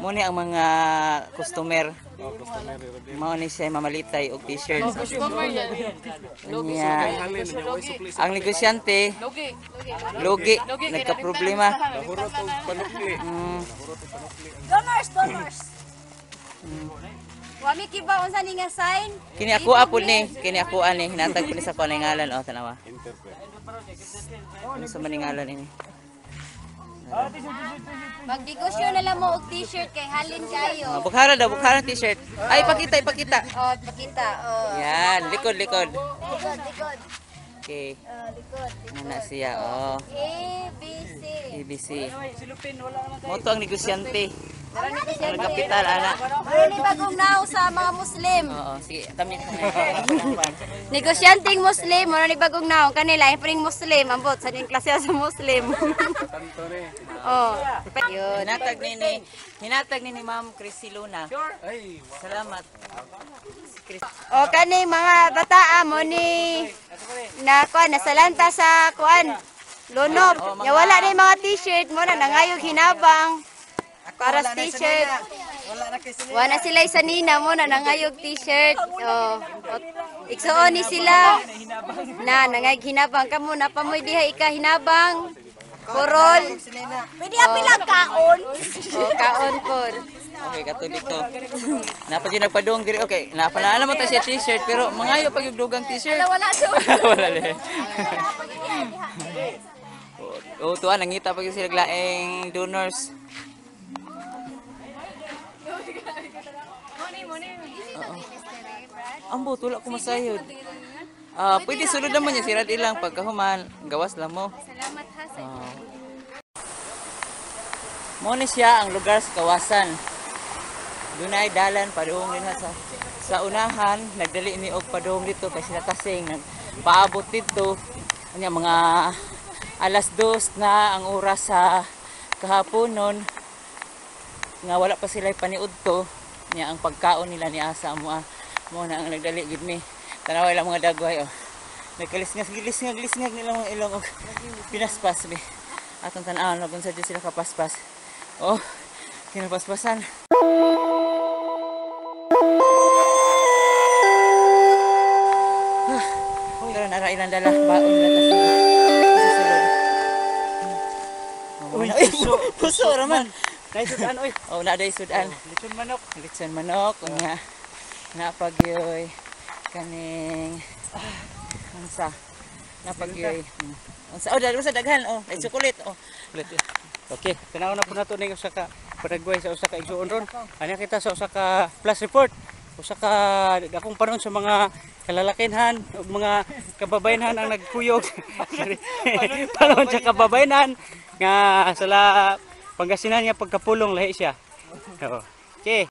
Muna ang mga customer. Mao ni siya mamalitay og t-shirt. Ang negosyante logi nagka-problema. Donors. Wami kiba unsa ni nga sign? Kini ako apod ni, kini ako ani hinatag ko ni sa paningalan oh tanawa. Ano sa maningalan ini? Magnegosyo na lang mo og t-shirt kay halin kayo. Bukhara daw, bukhara t-shirt. Ay ipakita. Oh, pakita. Oh. Yan, likod. Likod. Okay. Likod. Ana siya oh. ABC. ABC. Moto ang negosyante. Ang kapital ana. Ano bagong naw sa mga Muslim? Oo, sige, tamin. Negosyanteng Muslim, ano ni bagong naw kanila, ipring Muslim, ambot sa ning klase sa Muslim. Oh. Yun, hinatag ni Ma'am Chrissy Luna. Salamat. O kani mga bataa mo ni na kuan nasalanta sa kuan Lunob. Nya wala na yung mga t-shirt mo na nangayog hinabang. Para sa t-shirt. Wala sila sa nina mo na nangayog t-shirt. Oh. Igsuon ni sila. Na nangayog hinabang kamo na pamoy diha ika hinabang. Kurol. Pwede apilang kaon. Oh, kaon pod. Okay, kato dito. Napa gyud nagpadong diri. Okay, napala mo ta siya t-shirt pero mangayo pag yung dugang t-shirt. Wala so. Wala le. Oh, tuwa nangita pag sila glaeng donors. Ambo tulak ko masayod. Pwede sulod naman niya sirad ilang pagkahuman gawas lang mo. Salamat ha sa Mo ni siya ang lugar sa Kawasan. Dunay dalan padung din sa unahan, nagdali ni og padung dito kay sila tasing nagpaabot dito. Anya mga alas 2 na ang oras sa kahaponon nga wala pa sila paniudto nya ang pagkaon nila ni asa mo na ang nagdali gid mi. Tanaway lang mga dagway oh. Nagkalisngag nila mga ilong og pinaspas mi. Atong tan-aw kung sa sila kapaspas. Oh, kinapaspasan. Pero nara ilang dala baon na tas susunod. Puso raman. Nay sudan oy. Oh, na day sudan. Lechon manok unya. Napagyoy kaning unsa? Napagyoy. Unsa? Oh, dali sa daghan oh, ay chocolate oh. Okay, tanaw na po nato ning usa ka padagway sa usa ka igsuon ron. Ani kita sa usa ka plus report. Usa ka akong panon sa mga kalalakinhan ug mga kababayenhan ang nagkuyog. Panon sa kababayenhan nga sala Pangasinan niya pagkapulong lahi siya. Okay.